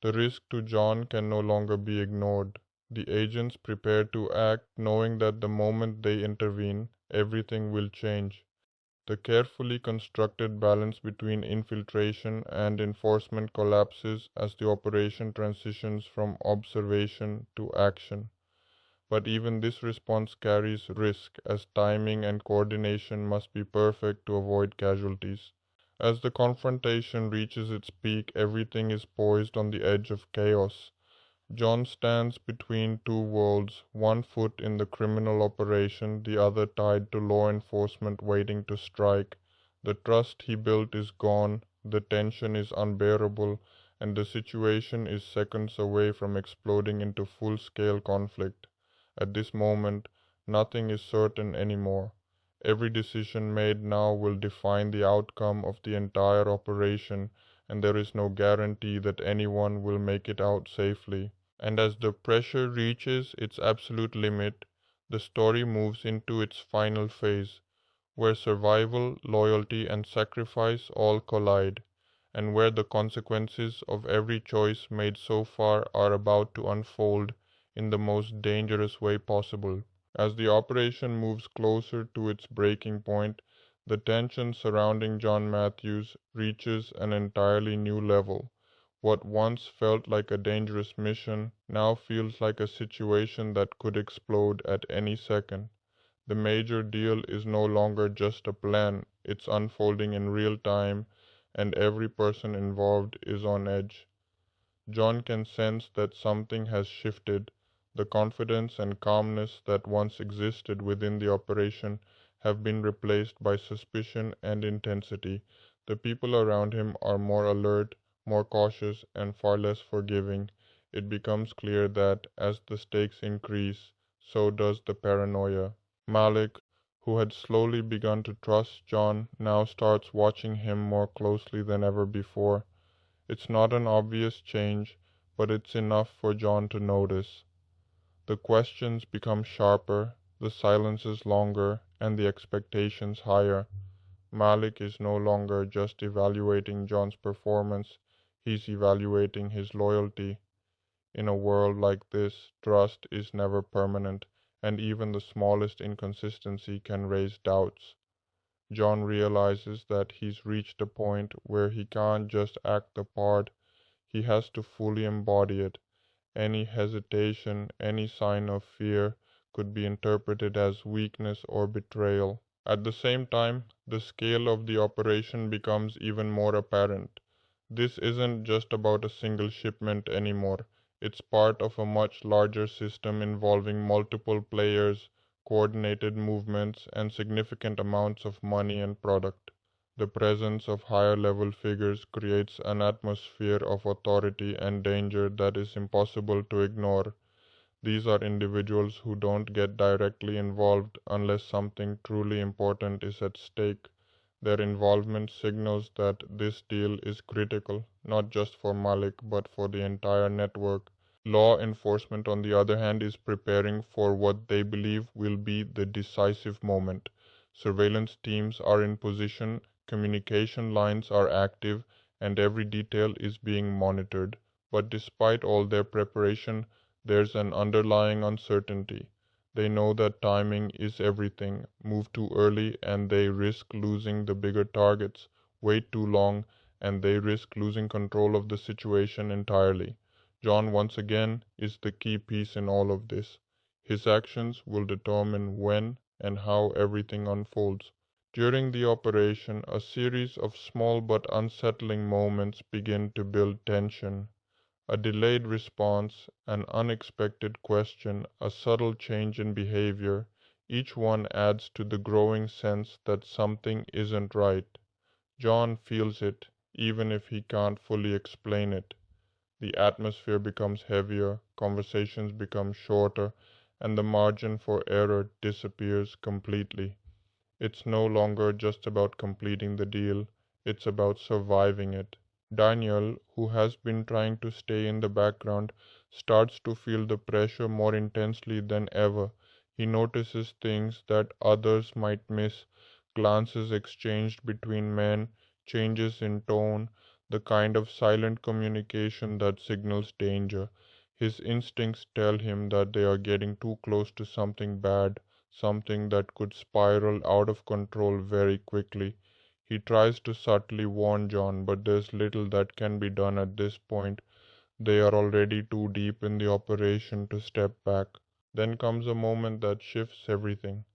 The risk to Jon can no longer be ignored. The agents prepare to act, knowing that the moment they intervene, everything will change. The carefully constructed balance between infiltration and enforcement collapses as the operation transitions from observation to action. But even this response carries risk, as timing and coordination must be perfect to avoid casualties. As the confrontation reaches its peak, everything is poised on the edge of chaos. Jon stands between two worlds, one foot in the criminal operation, the other tied to law enforcement waiting to strike. The trust he built is gone, the tension is unbearable, and the situation is seconds away from exploding into full-scale conflict. At this moment, nothing is certain anymore. Every decision made now will define the outcome of the entire operation, and there is no guarantee that anyone will make it out safely. And as the pressure reaches its absolute limit, the story moves into its final phase, where survival, loyalty, and sacrifice all collide, and where the consequences of every choice made so far are about to unfold in the most dangerous way possible. As the operation moves closer to its breaking point, the tension surrounding John Matthews reaches an entirely new level. What once felt like a dangerous mission now feels like a situation that could explode at any second. The major deal is no longer just a plan, it's unfolding in real time, and every person involved is on edge. Jon can sense that something has shifted. The confidence and calmness that once existed within the operation have been replaced by suspicion and intensity. The people around him are more alert, more cautious, and far less forgiving. It becomes clear that, as the stakes increase, so does the paranoia. Malik, who had slowly begun to trust Jon, now starts watching him more closely than ever before. It's not an obvious change, but it's enough for Jon to notice. The questions become sharper, the silences longer, and the expectations higher. Malik is no longer just evaluating Jon's performance, he's evaluating his loyalty. In a world like this, trust is never permanent, and even the smallest inconsistency can raise doubts. Jon realizes that he's reached a point where he can't just act the part, he has to fully embody it. Any hesitation, any sign of fear could be interpreted as weakness or betrayal. At the same time, the scale of the operation becomes even more apparent. This isn't just about a single shipment anymore. It's part of a much larger system involving multiple players, coordinated movements, and significant amounts of money and product. The presence of higher level figures creates an atmosphere of authority and danger that is impossible to ignore. These are individuals who don't get directly involved unless something truly important is at stake. Their involvement signals that this deal is critical, not just for Malik but for the entire network. Law enforcement, on the other hand, is preparing for what they believe will be the decisive moment. Surveillance teams are in position, communication lines are active, and every detail is being monitored. But despite all their preparation, there's an underlying uncertainty. They know that timing is everything. Move too early and they risk losing the bigger targets. Wait too long and they risk losing control of the situation entirely. Jon once again is the key piece in all of this. His actions will determine when and how everything unfolds. During the operation, a series of small but unsettling moments begin to build tension. A delayed response, an unexpected question, a subtle change in behavior, each one adds to the growing sense that something isn't right. Jon feels it, even if he can't fully explain it. The atmosphere becomes heavier, conversations become shorter, and the margin for error disappears completely. It's no longer just about completing the deal, it's about surviving it. Daniel, who has been trying to stay in the background, starts to feel the pressure more intensely than ever. He notices things that others might miss, glances exchanged between men, changes in tone, the kind of silent communication that signals danger. His instincts tell him that they are getting too close to something bad, something that could spiral out of control very quickly. He tries to subtly warn Jon, but there's little that can be done at this point. They are already too deep in the operation to step back. Then comes a moment that shifts everything.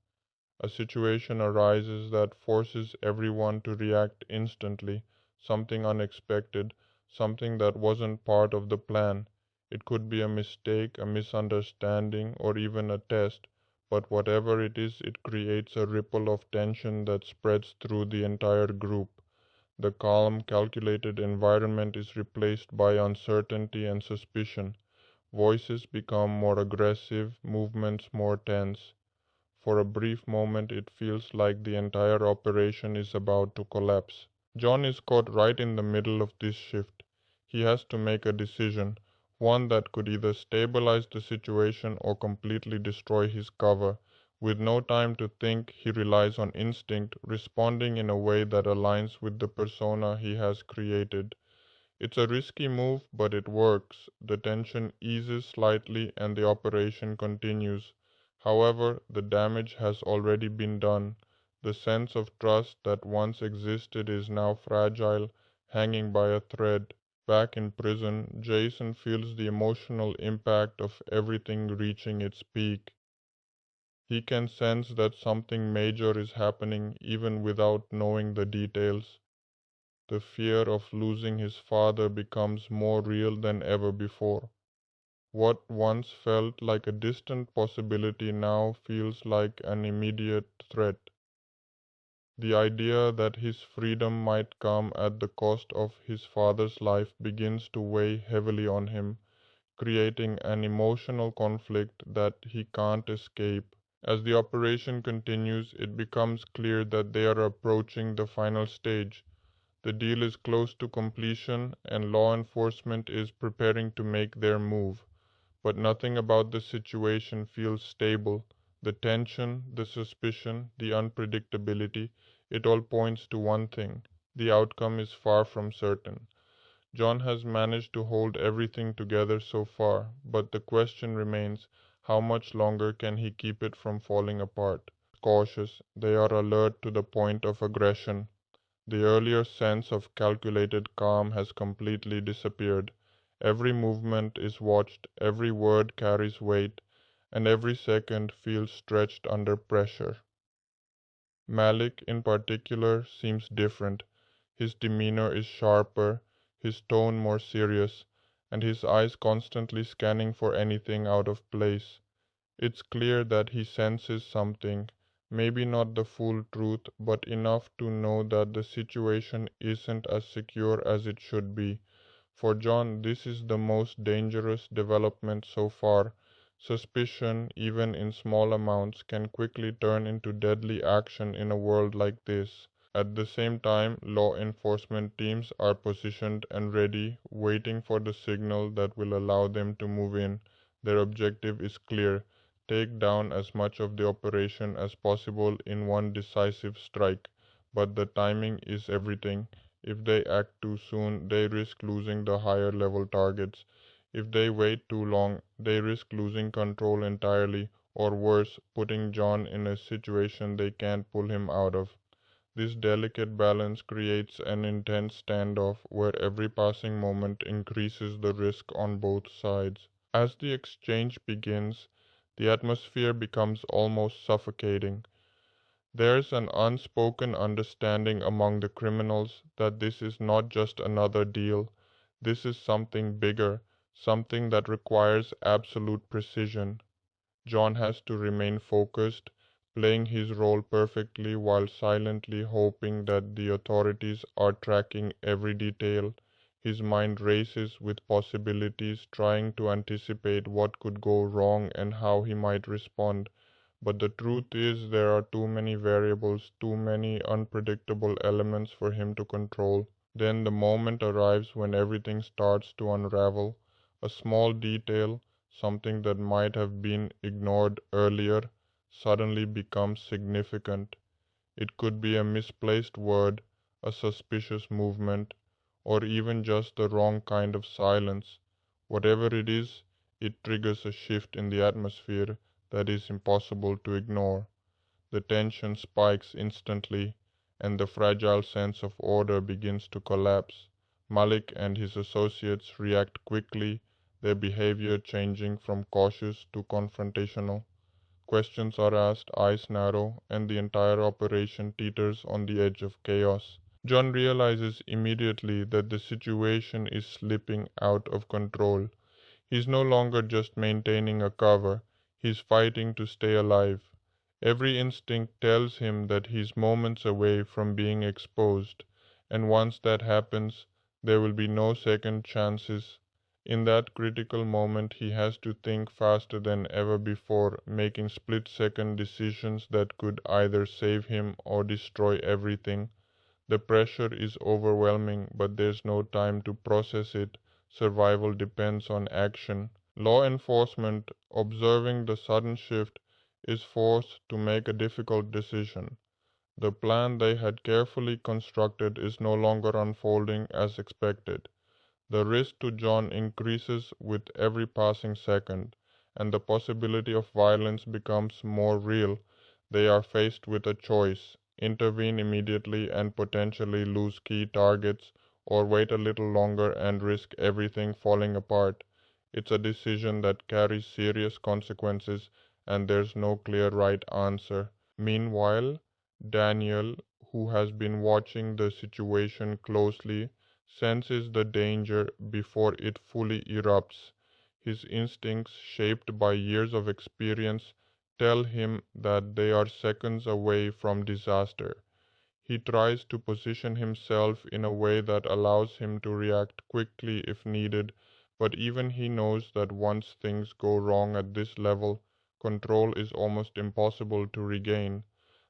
A situation arises that forces everyone to react instantly, something unexpected, something that wasn't part of the plan. It could be a mistake, a misunderstanding, or even a test, but whatever it is, it creates a ripple of tension that spreads through the entire group. The calm, calculated environment is replaced by uncertainty and suspicion. Voices become more aggressive, movements more tense. For a brief moment it feels like the entire operation is about to collapse. Jon is caught right in the middle of this shift. He has to make a decision, one that could either stabilize the situation or completely destroy his cover. With no time to think, he relies on instinct, responding in a way that aligns with the persona he has created. It's a risky move, but it works. The tension eases slightly and the operation continues. However, the damage has already been done. The sense of trust that once existed is now fragile, hanging by a thread. Back in prison, Jason feels the emotional impact of everything reaching its peak. He can sense that something major is happening even without knowing the details. The fear of losing his father becomes more real than ever before. What once felt like a distant possibility now feels like an immediate threat. The idea that his freedom might come at the cost of his father's life begins to weigh heavily on him, creating an emotional conflict that he can't escape. As the operation continues, it becomes clear that they are approaching the final stage. The deal is close to completion, and law enforcement is preparing to make their move. But nothing about the situation feels stable. The tension, the suspicion, the unpredictability, it all points to one thing. The outcome is far from certain. Jon has managed to hold everything together so far, but the question remains, how much longer can he keep it from falling apart? Cautious, they are alert to the point of aggression. The earlier sense of calculated calm has completely disappeared. Every movement is watched, every word carries weight, and every second feels stretched under pressure. Malik, in particular, seems different. His demeanor is sharper, his tone more serious, and his eyes constantly scanning for anything out of place. It's clear that he senses something, maybe not the full truth, but enough to know that the situation isn't as secure as it should be. For Jon, this is the most dangerous development so far. Suspicion, even in small amounts, can quickly turn into deadly action in a world like this. At the same time, law enforcement teams are positioned and ready, waiting for the signal that will allow them to move in. Their objective is clear: take down as much of the operation as possible in one decisive strike. But the timing is everything. If they act too soon, they risk losing the higher level targets. If they wait too long, they risk losing control entirely, or worse, putting Jon in a situation they can't pull him out of. This delicate balance creates an intense standoff where every passing moment increases the risk on both sides. As the exchange begins, the atmosphere becomes almost suffocating. There's an unspoken understanding among the criminals that this is not just another deal. This is something bigger, something that requires absolute precision. Jon has to remain focused, playing his role perfectly while silently hoping that the authorities are tracking every detail. His mind races with possibilities, trying to anticipate what could go wrong and how he might respond. But the truth is, there are too many variables, too many unpredictable elements for him to control. Then the moment arrives when everything starts to unravel. A small detail, something that might have been ignored earlier, suddenly becomes significant. It could be a misplaced word, a suspicious movement, or even just the wrong kind of silence. Whatever it is, it triggers a shift in the atmosphere that is impossible to ignore. The tension spikes instantly, and the fragile sense of order begins to collapse. Malik and his associates react quickly, their behavior changing from cautious to confrontational. Questions are asked, eyes narrow, and the entire operation teeters on the edge of chaos. Jon realizes immediately that the situation is slipping out of control. He's no longer just maintaining a cover, he's fighting to stay alive. Every instinct tells him that he's moments away from being exposed, and once that happens, there will be no second chances. In that critical moment, he has to think faster than ever before, making split-second decisions that could either save him or destroy everything. The pressure is overwhelming, but there's no time to process it. Survival depends on action. Law enforcement, observing the sudden shift, is forced to make a difficult decision. The plan they had carefully constructed is no longer unfolding as expected. The risk to Jon increases with every passing second, and the possibility of violence becomes more real. They are faced with a choice: intervene immediately and potentially lose key targets, or wait a little longer and risk everything falling apart. It's a decision that carries serious consequences, and there's no clear right answer. Meanwhile, Daniel, who has been watching the situation closely, senses the danger before it fully erupts. His instincts, shaped by years of experience, tell him that they are seconds away from disaster. He tries to position himself in a way that allows him to react quickly if needed, but even he knows that once things go wrong at this level, control is almost impossible to regain.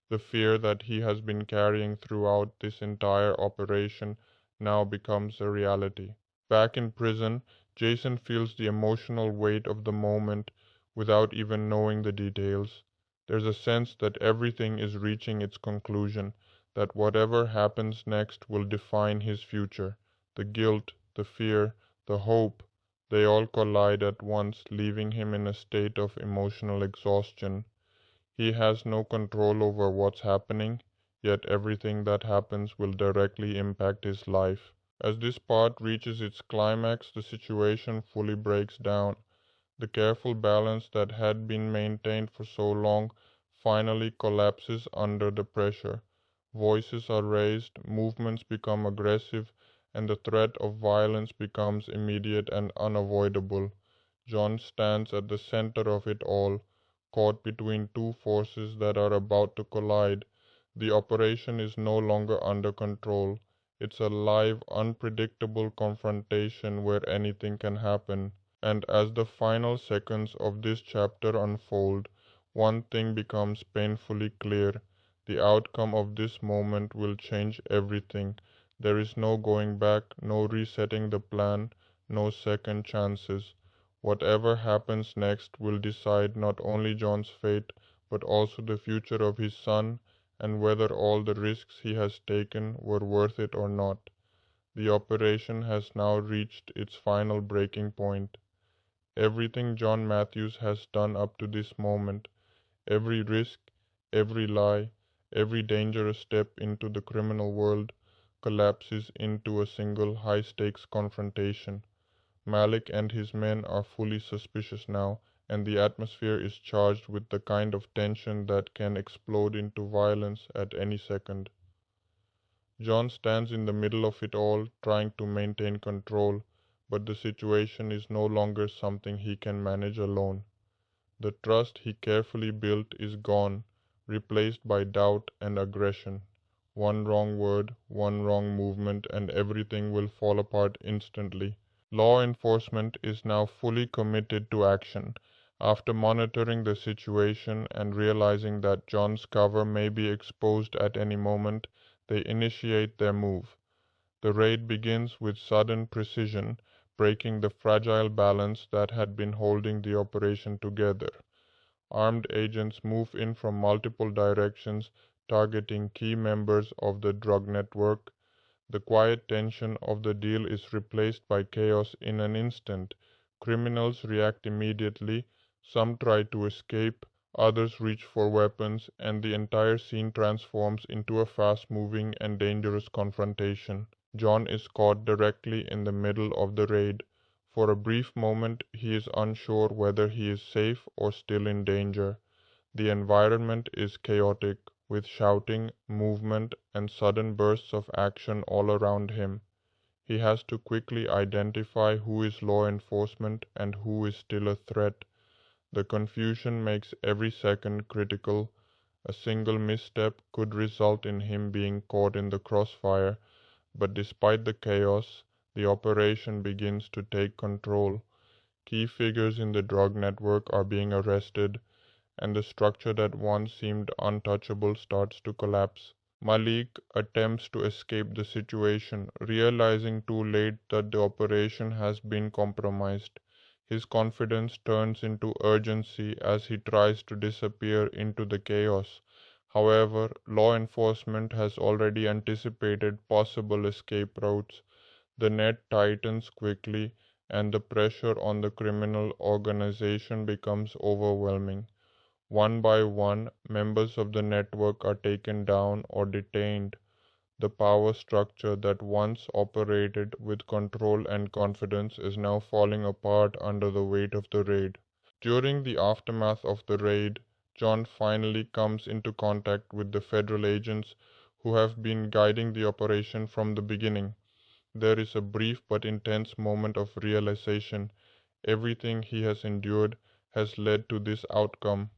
The fear that he has been carrying throughout this entire operation now becomes a reality. Back in prison, Jason feels the emotional weight of the moment without even knowing the details. There's a sense that everything is reaching its conclusion, that whatever happens next will define his future. The guilt, the fear, the hope, they all collide at once, leaving him in a state of emotional exhaustion. He has no control over what's happening, yet everything that happens will directly impact his life. As this part reaches its climax, the situation fully breaks down. The careful balance that had been maintained for so long finally collapses under the pressure. Voices are raised, movements become aggressive, and the threat of violence becomes immediate and unavoidable. Jon stands at the center of it all, caught between two forces that are about to collide. The operation is no longer under control. It's a live, unpredictable confrontation where anything can happen. And as the final seconds of this chapter unfold, one thing becomes painfully clear. The outcome of this moment will change everything. There is no going back, no resetting the plan, no second chances. Whatever happens next will decide not only Jon's fate, but also the future of his son, and whether all the risks he has taken were worth it or not. The operation has now reached its final breaking point. Everything Jon Matthews has done up to this moment, every risk, every lie, every dangerous step into the criminal world, collapses into a single high-stakes confrontation. Malik and his men are fully suspicious now, and the atmosphere is charged with the kind of tension that can explode into violence at any second. Jon stands in the middle of it all, trying to maintain control, but the situation is no longer something he can manage alone. The trust he carefully built is gone, replaced by doubt and aggression. One wrong word, one wrong movement, and everything will fall apart instantly. Law enforcement is now fully committed to action. After monitoring the situation and realizing that Jon's cover may be exposed at any moment, they initiate their move. The raid begins with sudden precision, breaking the fragile balance that had been holding the operation together. Armed agents move in from multiple directions, targeting key members of the drug network. The quiet tension of the deal is replaced by chaos in an instant. Criminals react immediately, some try to escape, others reach for weapons, and the entire scene transforms into a fast-moving and dangerous confrontation. Jon is caught directly in the middle of the raid. For a brief moment he is unsure whether he is safe or still in danger. The environment is chaotic, with shouting, movement, and sudden bursts of action all around him. He has to quickly identify who is law enforcement and who is still a threat. The confusion makes every second critical. A single misstep could result in him being caught in the crossfire, but despite the chaos, the operation begins to take control. Key figures in the drug network are being arrested, and the structure that once seemed untouchable starts to collapse. Malik attempts to escape the situation, realizing too late that the operation has been compromised. His confidence turns into urgency as he tries to disappear into the chaos. However, law enforcement has already anticipated possible escape routes. The net tightens quickly, and the pressure on the criminal organization becomes overwhelming. One by one, members of the network are taken down or detained. The power structure that once operated with control and confidence is now falling apart under the weight of the raid. During the aftermath of the raid, Jon finally comes into contact with the federal agents who have been guiding the operation from the beginning. There is a brief but intense moment of realization. Everything he has endured has led to this outcome.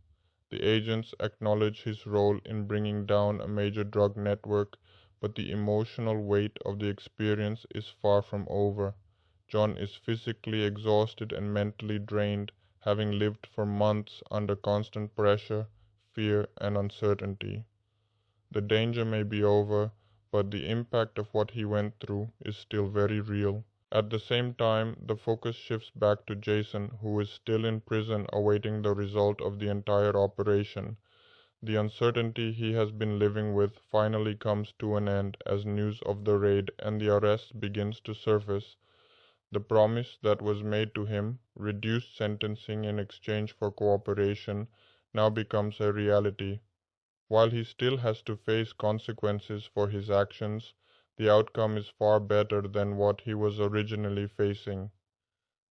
The agents acknowledge his role in bringing down a major drug network, but the emotional weight of the experience is far from over. Jon is physically exhausted and mentally drained, having lived for months under constant pressure, fear, and uncertainty. The danger may be over, but the impact of what he went through is still very real. At the same time, the focus shifts back to Jason, who is still in prison awaiting the result of the entire operation. The uncertainty he has been living with finally comes to an end as news of the raid and the arrest begins to surface. The promise that was made to him, reduced sentencing in exchange for cooperation, now becomes a reality. While he still has to face consequences for his actions, the outcome is far better than what he was originally facing.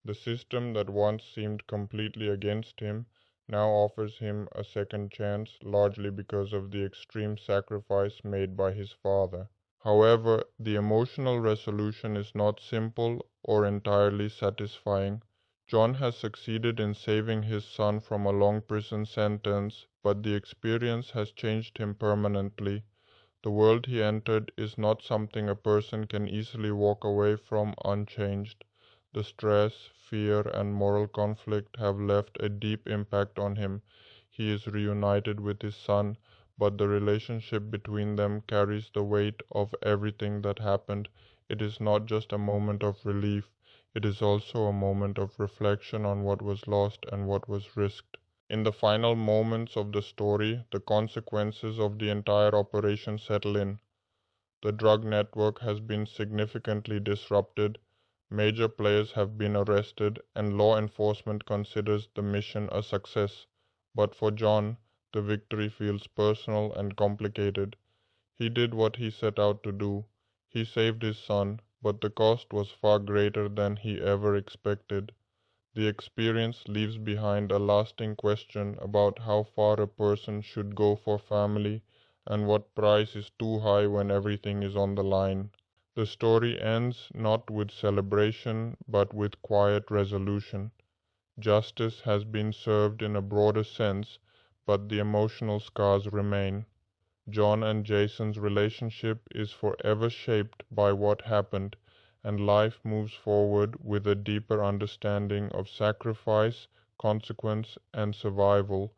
The system that once seemed completely against him now offers him a second chance, largely because of the extreme sacrifice made by his father. However, the emotional resolution is not simple or entirely satisfying. Jon has succeeded in saving his son from a long prison sentence, but the experience has changed him permanently. The world he entered is not something a person can easily walk away from unchanged. The stress, fear, and moral conflict have left a deep impact on him. He is reunited with his son, but the relationship between them carries the weight of everything that happened. It is not just a moment of relief, it is also a moment of reflection on what was lost and what was risked. In the final moments of the story, the consequences of the entire operation settle in. The drug network has been significantly disrupted, major players have been arrested, and law enforcement considers the mission a success. But for Jon, the victory feels personal and complicated. He did what he set out to do. He saved his son, but the cost was far greater than he ever expected. The experience leaves behind a lasting question about how far a person should go for family and what price is too high when everything is on the line. The story ends not with celebration but with quiet resolution. Justice has been served in a broader sense, but the emotional scars remain. Jon and Jason's relationship is forever shaped by what happened, and life moves forward with a deeper understanding of sacrifice, consequence, and survival.